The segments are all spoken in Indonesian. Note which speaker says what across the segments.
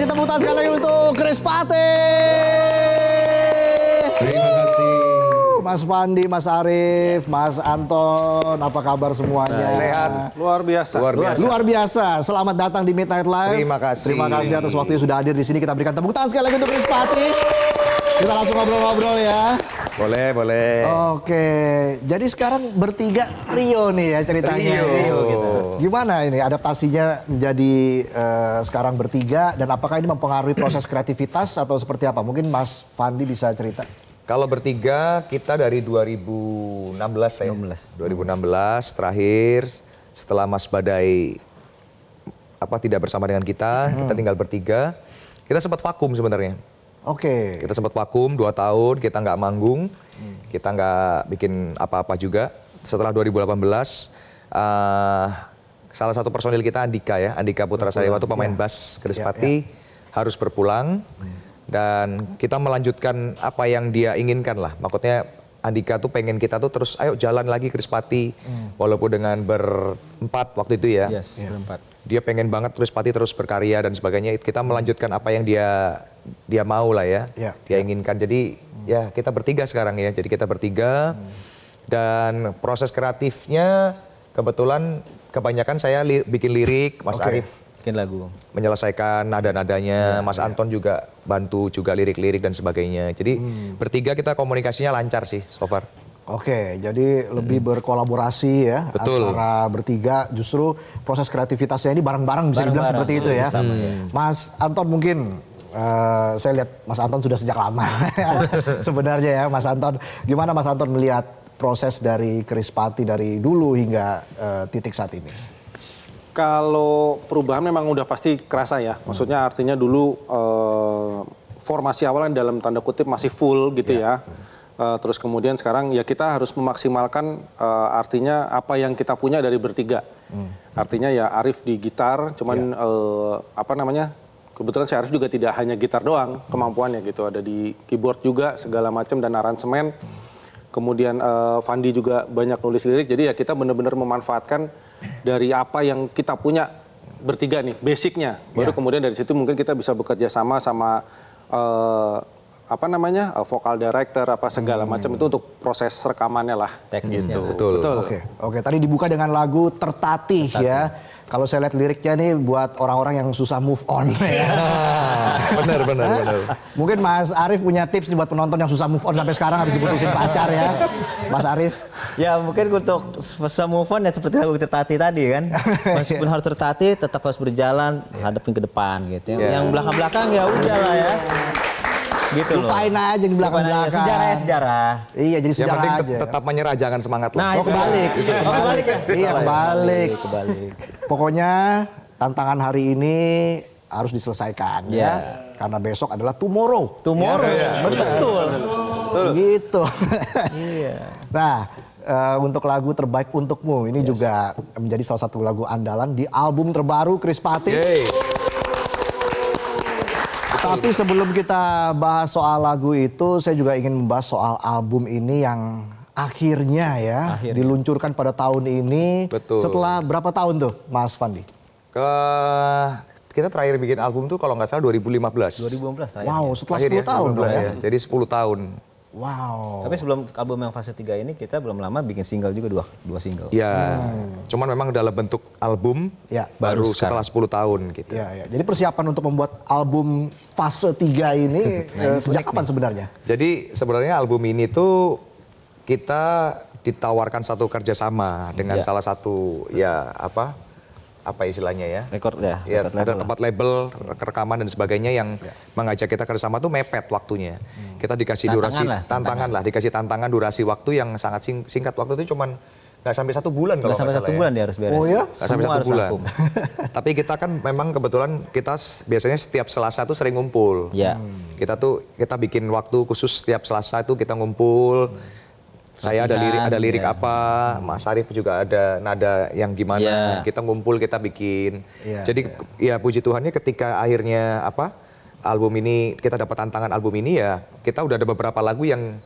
Speaker 1: kasih tepuk tangan sekali lagi untuk Krispati.
Speaker 2: Terima kasih.
Speaker 1: Mas Fandi, Mas Arief, Mas Anton, apa kabar semuanya?
Speaker 2: Sehat.
Speaker 3: Luar biasa.
Speaker 1: Luar biasa. Selamat datang di Midnight Live.
Speaker 2: Terima kasih.
Speaker 1: Terima kasih atas waktunya sudah hadir di sini. Kita berikan tepuk tangan sekali lagi untuk Krispati. Kita langsung ngobrol-ngobrol ya.
Speaker 2: Boleh.
Speaker 1: Oke, jadi sekarang bertiga trio nih ya ceritanya.
Speaker 2: Trio gitu.
Speaker 1: Gimana ini adaptasinya menjadi sekarang bertiga dan apakah ini mempengaruhi proses kreativitas atau seperti apa? Mungkin Mas Fandi bisa cerita.
Speaker 2: Kalau bertiga kita dari 2016 ya. 2016 terakhir setelah Mas Badai tidak bersama dengan kita tinggal bertiga. Kita sempat vakum sebenarnya.
Speaker 1: Oke.
Speaker 2: Kita sempat vakum 2 tahun, kita nggak manggung, kita nggak bikin apa-apa juga. Setelah 2018, salah satu personil kita Andika Putra Sariwanto, pemain bass Krispati, harus berpulang. Dan kita melanjutkan apa yang dia inginkan lah. Maksudnya Andika tuh pengen kita tuh terus ayo jalan lagi Krispati. Walaupun dengan berempat waktu itu ya.
Speaker 3: Yes, berempat.
Speaker 2: Dia pengen banget Krispati terus berkarya dan sebagainya. Kita melanjutkan apa yang dia mau lah ya. Dia inginkan. Jadi ya kita bertiga sekarang ya. Jadi kita bertiga dan proses kreatifnya kebetulan kebanyakan saya bikin lirik, Mas Arief
Speaker 3: Bikin lagu.
Speaker 2: menyelesaikan nada-nadanya, Mas Anton juga bantu juga lirik-lirik dan sebagainya. Jadi bertiga kita komunikasinya lancar sih so far.
Speaker 1: Oke, jadi lebih berkolaborasi ya.
Speaker 2: Betul.
Speaker 1: Antara bertiga, justru proses kreativitasnya ini bareng-bareng bisa dibilang seperti itu ya. Mas Anton mungkin, saya lihat Mas Anton sudah sejak lama sebenarnya ya Mas Anton. Gimana Mas Anton melihat proses dari Krispati dari dulu hingga titik saat ini?
Speaker 3: Kalau perubahan memang udah pasti kerasa ya. Maksudnya artinya dulu formasi awalnya dalam tanda kutip masih full gitu ya. Terus kemudian sekarang ya kita harus memaksimalkan artinya apa yang kita punya dari bertiga. Artinya ya Arief di gitar, cuman kebetulan si Arief juga tidak hanya gitar doang kemampuannya gitu. Ada di keyboard juga segala macam dan aransemen. Kemudian Fandi juga banyak nulis lirik. Jadi ya kita benar-benar memanfaatkan dari apa yang kita punya bertiga nih, basicnya. Baru kemudian dari situ mungkin kita bisa bekerja sama vokal director segala macam itu untuk proses rekamannya lah.
Speaker 4: Teknisnya.
Speaker 3: Betul.
Speaker 1: Oke. Tadi dibuka dengan lagu Tertatih ya. Kalau saya lihat liriknya nih buat orang-orang yang susah move on.
Speaker 2: Bener.
Speaker 1: Mungkin Mas Arief punya tips nih buat penonton yang susah move on sampai sekarang habis diputusin pacar ya. Mas Arief.
Speaker 4: Ya mungkin untuk susah move on ya seperti lagu Tertatih tadi kan. Meskipun harus tertatih tetap harus berjalan hadapin ke depan gitu. Yang belakang-belakang ya udah lah ya. Gitu
Speaker 1: lupain aja di belakang-belakang.
Speaker 4: Sejarah.
Speaker 1: Iya, jadi
Speaker 2: Yang
Speaker 1: sejarah
Speaker 2: penting
Speaker 1: aja.
Speaker 2: tetap menyerah, jangan semangat lah.
Speaker 1: Oh, kebalik.
Speaker 4: Kebalik ya?
Speaker 1: Iya, kebalik.
Speaker 4: Kebalik.
Speaker 1: Pokoknya tantangan hari ini harus diselesaikan ya. Karena besok adalah tomorrow.
Speaker 4: Betul.
Speaker 1: Gitu.
Speaker 4: Iya.
Speaker 1: Nah, untuk lagu terbaik untukmu ini juga menjadi salah satu lagu andalan di album terbaru Krispati. Tapi sebelum kita bahas soal lagu itu, saya juga ingin membahas soal album ini yang akhirnya diluncurkan pada tahun ini.
Speaker 2: Betul.
Speaker 1: Setelah berapa tahun tuh, Mas Fandi?
Speaker 2: Kita terakhir bikin album tuh kalau nggak salah 2015.
Speaker 4: 2015 terakhir.
Speaker 1: Wow, setelah
Speaker 2: Terakhir
Speaker 1: 10 tahun dong ya.
Speaker 2: Jadi 10 tahun.
Speaker 1: Wow.
Speaker 4: Tapi sebelum album yang fase 3 ini kita belum lama bikin single juga dua single.
Speaker 2: Ya, cuman memang dalam bentuk album baru setelah 10 tahun gitu.
Speaker 1: Ya. Jadi persiapan untuk membuat album fase 3 ini sejak kapan sebenarnya?
Speaker 2: Jadi sebenarnya album ini tuh kita ditawarkan satu kerjasama dengan salah satu apa istilahnya ya?
Speaker 4: Rekor ya.
Speaker 2: Ada tempat label, rekaman dan sebagainya yang mengajak kita kerjasama tuh mepet waktunya. Kita dikasih dikasih tantangan durasi waktu yang sangat singkat. Waktu itu cuman nggak sampai 1 bulan kalau
Speaker 4: nggak sampai 1 bulan dia harus beres.
Speaker 1: Oh ya?
Speaker 2: Nggak sampai 1 bulan. Tapi kita kan memang kebetulan kita biasanya setiap Selasa tuh sering ngumpul.
Speaker 4: Iya.
Speaker 2: Kita bikin waktu khusus setiap Selasa itu kita ngumpul. Saya ada lirik apa, Mas Arief juga ada nada yang gimana, kita ngumpul, kita bikin. Jadi ya puji Tuhannya ketika akhirnya album ini, kita dapat tantangan album ini ya, kita udah ada beberapa lagu yang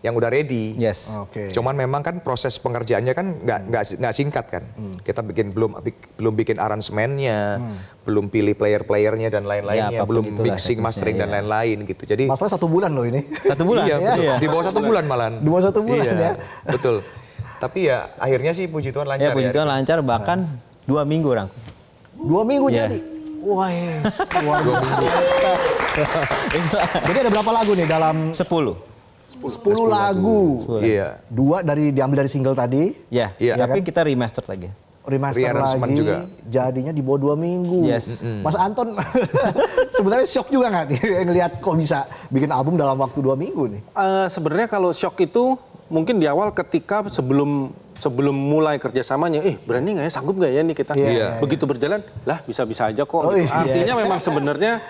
Speaker 2: yang udah ready.
Speaker 4: Yes.
Speaker 1: Oke.
Speaker 2: Cuman memang kan proses pengerjaannya kan nggak singkat kan. Kita belum bikin aransemennya, belum pilih player-playernya dan lain-lainnya,
Speaker 4: Ya, apapun
Speaker 2: belum
Speaker 4: itulah
Speaker 2: mixing,
Speaker 4: teknisnya,
Speaker 2: mastering dan
Speaker 4: ya.
Speaker 2: lain-lain gitu. Jadi
Speaker 1: Masalah 1 bulan loh ini.
Speaker 4: 1 bulan.
Speaker 2: iya, betul.
Speaker 4: Iya.
Speaker 2: Di bawah 1 bulan malahan.
Speaker 1: Di bawah 1 bulan
Speaker 2: Iya,
Speaker 1: ya.
Speaker 2: betul. Tapi ya akhirnya sih puji Tuhan lancar
Speaker 4: Ya puji Tuhan lancar, bahkan 2 minggu orang.
Speaker 1: 2 minggu
Speaker 4: Iya.
Speaker 1: jadi. Wah, yes. Luar biasa. Jadi ada berapa lagu nih dalam
Speaker 4: 10.
Speaker 1: 10 lagu?
Speaker 2: Iya.
Speaker 1: 2 diambil dari single tadi,
Speaker 4: Ya,
Speaker 2: Iya.
Speaker 4: tapi kita remaster lagi.
Speaker 1: remaster
Speaker 2: Rearrangement
Speaker 1: lagi,
Speaker 2: juga.
Speaker 1: jadinya di bawah 2 minggu.
Speaker 4: Yes.
Speaker 1: Mas Anton sebenarnya shock juga nggak nih ngelihat kok bisa bikin album dalam waktu 2 minggu nih?
Speaker 3: Sebenarnya kalau shock itu mungkin di awal ketika sebelum mulai kerjasamanya, berani nggak ya, sanggup nggak ya nih kita?
Speaker 1: Iya.
Speaker 3: Begitu berjalan, lah bisa-bisa aja kok.
Speaker 1: Oh,
Speaker 3: gitu.
Speaker 1: iya.
Speaker 3: Artinya memang sebenarnya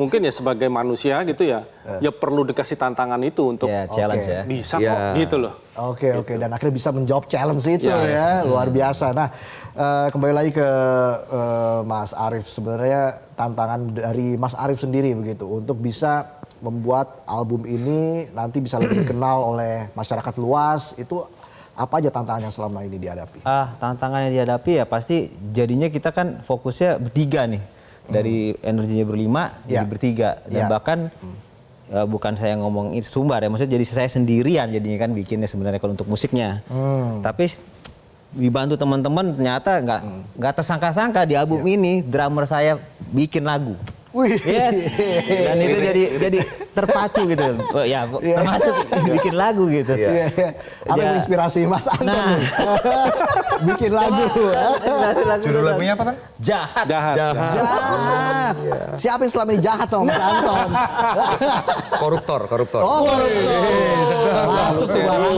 Speaker 3: mungkin ya sebagai manusia gitu ya, ya perlu dikasih tantangan itu untuk
Speaker 4: Ya, challenge
Speaker 1: Oke.
Speaker 4: ya.
Speaker 3: bisa
Speaker 2: Iya.
Speaker 3: kok gitu loh.
Speaker 1: Oke, dan akhirnya bisa menjawab challenge itu
Speaker 3: Yes.
Speaker 1: ya, luar biasa. Nah, kembali lagi ke Mas Arief, sebenarnya tantangan dari Mas Arief sendiri begitu untuk bisa membuat album ini nanti bisa lebih dikenal oleh masyarakat luas, itu apa aja tantangan yang selama ini dihadapi?
Speaker 4: Tantangan yang dihadapi ya pasti jadinya kita kan fokusnya bertiga nih. Dari energinya berlima jadi
Speaker 1: Ya.
Speaker 4: bertiga. Dan
Speaker 1: Ya.
Speaker 4: bahkan bukan saya ngomong itu sumbar ya, maksudnya jadi saya sendirian jadinya kan bikinnya sebenarnya kalau untuk musiknya. Tapi dibantu teman-teman ternyata nggak tersangka-sangka di album ini drummer saya bikin lagu.
Speaker 1: Wih.
Speaker 4: Yes. Dan itu jadi terpacu gitu. Oh, ya, termasuk bikin lagu gitu.
Speaker 1: Iya. Apa yang
Speaker 4: Ya.
Speaker 1: menginspirasi Mas Anton
Speaker 4: Nah.
Speaker 1: nih? Bikin lagu.
Speaker 2: Judul lagunya apa kan?
Speaker 4: Jahat.
Speaker 3: Jahat.
Speaker 1: Jahat. Siapa yang selama ini jahat sama Mas Anton?
Speaker 2: Koruptor.
Speaker 1: Oh, koruptor. Masuk sembarangan.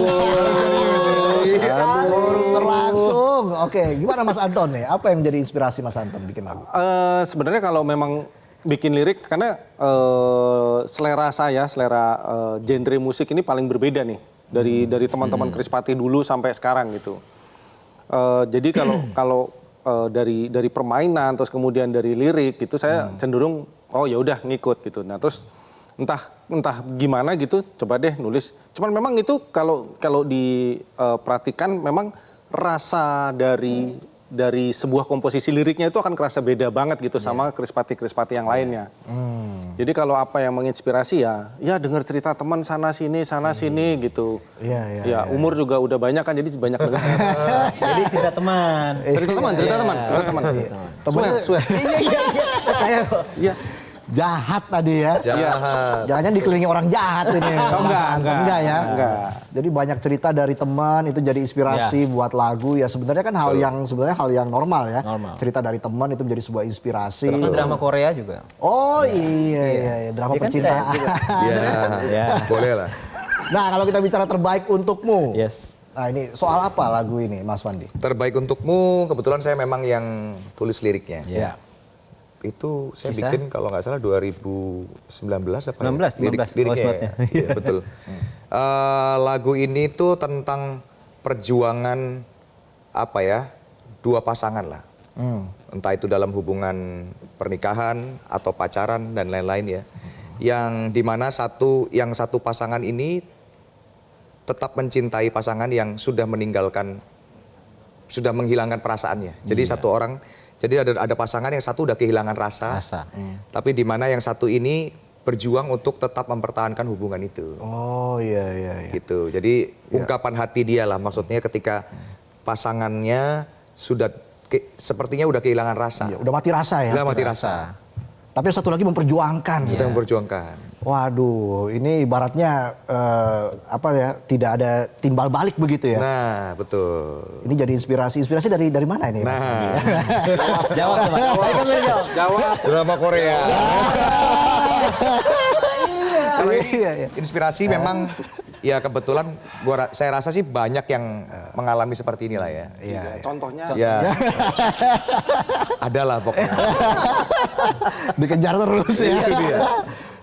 Speaker 1: Koruptor langsung. Oke, gimana Mas Anton nih? Apa yang menjadi inspirasi Mas Anton bikin lagu?
Speaker 3: Sebenarnya kalau memang bikin lirik, karena selera saya, genre musik ini paling berbeda nih dari teman-teman Krispati dulu sampai sekarang gitu. Jadi kalau dari permainan terus kemudian dari lirik gitu saya cenderung oh ya udah ngikut gitu. Nah terus entah gimana gitu coba deh nulis. Cuman memang itu kalau diperhatikan memang rasa dari sebuah komposisi liriknya itu akan kerasa beda banget gitu sama Krispati yang lainnya. Jadi kalau apa yang menginspirasi ya dengar cerita teman sana sini gitu.
Speaker 1: Iya.
Speaker 3: Umur juga udah banyak kan jadi banyak dengar.
Speaker 4: Jadi cerita teman.
Speaker 3: cerita teman.
Speaker 1: Temennya
Speaker 3: Swear.
Speaker 1: Kayak
Speaker 3: Iya.
Speaker 1: jahat tadi ya.
Speaker 2: Jahat.
Speaker 1: Jangan-jangan dikelilingi orang jahat ini.
Speaker 3: Oh,
Speaker 1: Mas
Speaker 3: enggak,
Speaker 1: Anton.
Speaker 3: enggak.
Speaker 1: Ya.
Speaker 3: Enggak.
Speaker 1: Jadi banyak cerita dari teman itu jadi inspirasi buat lagu ya. Sebenarnya kan hal yang normal ya.
Speaker 4: Normal.
Speaker 1: Cerita dari teman itu menjadi sebuah inspirasi.
Speaker 4: Bahkan drama Korea juga.
Speaker 1: Oh iya, drama
Speaker 4: Dia kan
Speaker 1: percintaan.
Speaker 2: Iya. Boleh lah.
Speaker 1: Nah, kalau kita bicara terbaik untukmu.
Speaker 4: Yes.
Speaker 1: Nah, ini soal apa lagu ini, Mas Fandi?
Speaker 2: Terbaik untukmu, kebetulan saya memang yang tulis liriknya.
Speaker 1: Ya.
Speaker 2: Itu saya
Speaker 4: Kisah?
Speaker 2: bikin kalau nggak salah 2019 apa
Speaker 4: 19,
Speaker 2: ya?
Speaker 4: 15
Speaker 2: Liriknya
Speaker 4: voice-note-nya.
Speaker 2: ya. Iya, betul. Lagu ini tuh tentang perjuangan apa ya, dua pasangan lah. Entah itu dalam hubungan pernikahan atau pacaran dan lain-lain ya. Yang dimana yang satu pasangan ini tetap mencintai pasangan yang sudah menghilangkan perasaannya. Jadi jadi ada pasangan yang satu udah kehilangan rasa. Tapi di mana yang satu ini berjuang untuk tetap mempertahankan hubungan itu.
Speaker 1: Oh iya.
Speaker 2: Gitu. Jadi ungkapan hati dia lah, maksudnya ketika pasangannya sepertinya udah kehilangan rasa.
Speaker 1: Iya, udah mati rasa ya.
Speaker 2: Udah mati rasa.
Speaker 1: Tapi yang satu lagi memperjuangkan.
Speaker 2: Sudah memperjuangkan.
Speaker 1: Waduh, ini ibaratnya tidak ada timbal balik begitu ya.
Speaker 2: Nah, betul.
Speaker 1: Ini jadi inspirasi dari mana ini? Mas?
Speaker 4: Jawab coba.
Speaker 3: Jawab.
Speaker 2: Drama Korea. Kalau ini
Speaker 1: Iya.
Speaker 2: inspirasi memang ya kebetulan saya rasa sih banyak yang mengalami seperti inilah ya.
Speaker 1: Iya.
Speaker 3: Contohnya
Speaker 2: Ya. Adalah pokoknya.
Speaker 1: Dikejar terus ya.
Speaker 2: Itu dia.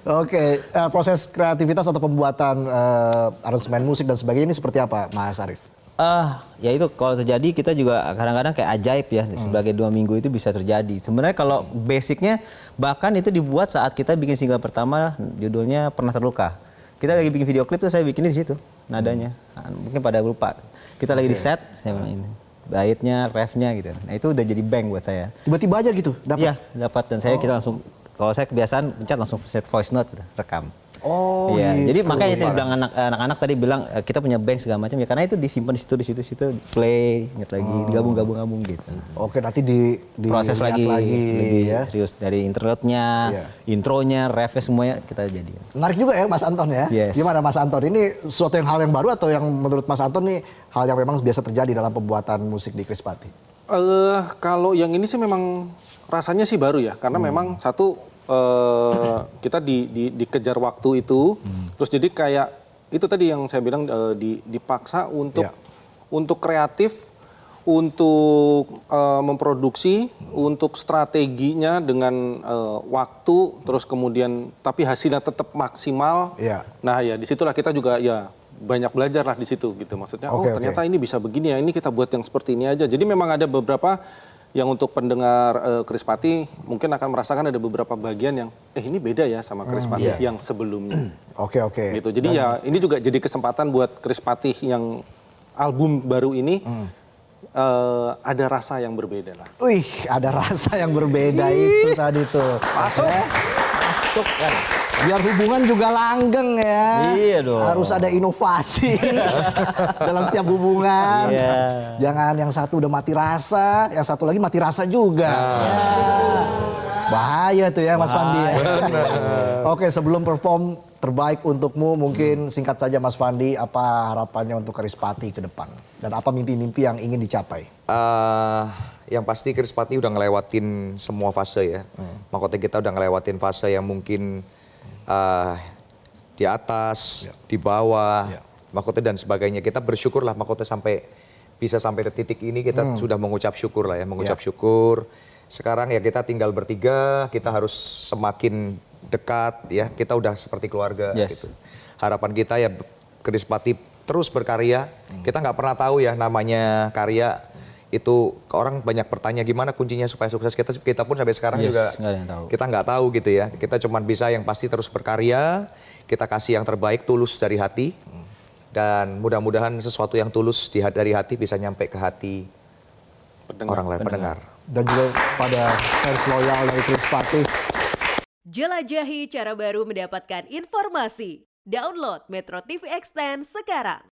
Speaker 1: Oke, proses kreativitas atau pembuatan aransemen musik dan sebagainya ini seperti apa, Mas Arief?
Speaker 4: Ya itu kalau terjadi kita juga kadang-kadang kayak ajaib ya sebagai 2 minggu itu bisa terjadi. Sebenarnya kalau basicnya bahkan itu dibuat saat kita bikin single pertama judulnya Pernah Terluka. kita lagi bikin video klip tuh saya bikinnya di situ nadanya. Mungkin pada lupa. Kita lagi di set, saya main baitnya, refnya gitu. Nah itu udah jadi bank buat saya.
Speaker 1: Tiba-tiba aja gitu dapat.
Speaker 4: Iya dapat dan saya kita langsung kalau saya kebiasaan pencet langsung set voice note gitu, rekam.
Speaker 1: Oh
Speaker 4: Iya,
Speaker 1: gitu.
Speaker 4: jadi makanya itu bilang anak-anak tadi bilang kita punya bank segala macam ya karena itu disimpan di situ play, ingat lagi, digabung gitu.
Speaker 1: Oke, nanti di
Speaker 4: Proses lagi, lebih
Speaker 1: ya.
Speaker 4: serius dari interlude-nya,
Speaker 1: Iya.
Speaker 4: intronya, refnya semuanya kita jadi.
Speaker 1: Menarik juga ya Mas Anton ya.
Speaker 4: Yes.
Speaker 1: Gimana Mas Anton? Ini suatu hal yang baru atau yang menurut Mas Anton nih hal yang memang biasa terjadi dalam pembuatan musik di Krispati?
Speaker 3: Kalau yang ini sih memang rasanya sih baru ya, karena memang satu kita dikejar waktu itu, terus jadi kayak itu tadi yang saya bilang dipaksa untuk
Speaker 1: Iya.
Speaker 3: untuk kreatif, untuk memproduksi, untuk strateginya dengan waktu, terus kemudian tapi hasilnya tetap maksimal.
Speaker 1: Iya.
Speaker 3: Nah ya disitulah kita juga ya banyak belajar lah di situ gitu, maksudnya
Speaker 1: Oke,
Speaker 3: ternyata ini bisa begini ya, ini kita buat yang seperti ini aja. Jadi memang ada beberapa yang untuk pendengar Krispati mungkin akan merasakan ada beberapa bagian yang ini beda ya sama Krispati yang sebelumnya.
Speaker 1: Oke.
Speaker 3: Gitu. Jadi ya ini juga jadi kesempatan buat Krispati yang album baru ini ada rasa yang berbeda lah.
Speaker 1: Wih, ada rasa yang berbeda itu tadi tuh.
Speaker 3: Masuk.
Speaker 1: Masuk kan. Biar hubungan juga langgeng ya.
Speaker 4: Iya dong.
Speaker 1: Harus ada inovasi dalam setiap hubungan.
Speaker 4: Iya.
Speaker 1: Jangan yang satu udah mati rasa, yang satu lagi mati rasa juga. Ya. Bahaya tuh ya Mas Fandi ya. Oke, sebelum perform terbaik untukmu, mungkin singkat saja Mas Fandi, apa harapannya untuk Krispati ke depan? Dan apa mimpi-mimpi yang ingin dicapai?
Speaker 2: Yang pasti Krispati udah ngelewatin semua fase ya. Makanya kita udah ngelewatin fase yang mungkin di atas, di bawah, makanya dan sebagainya. Kita bersyukur lah makanya bisa sampai ke titik ini kita sudah mengucap syukur lah ya, mengucap syukur. Sekarang ya kita tinggal bertiga, kita harus semakin dekat ya, kita udah seperti keluarga gitu. Harapan kita ya Krispati terus berkarya. Kita nggak pernah tahu ya namanya karya itu, orang banyak bertanya gimana kuncinya supaya sukses. Kita pun sampai sekarang juga
Speaker 4: nggak ada yang tahu.
Speaker 2: kita nggak tahu gitu ya. Kita cuma bisa yang pasti terus berkarya, kita kasih yang terbaik tulus dari hati, dan mudah-mudahan sesuatu yang tulus dari hati bisa nyampe ke hati orang lain, pendengar.
Speaker 1: Dan juga pada fans loyal dari Krispati.
Speaker 5: Jelajahi cara baru mendapatkan informasi. Download Metro TV Extend sekarang.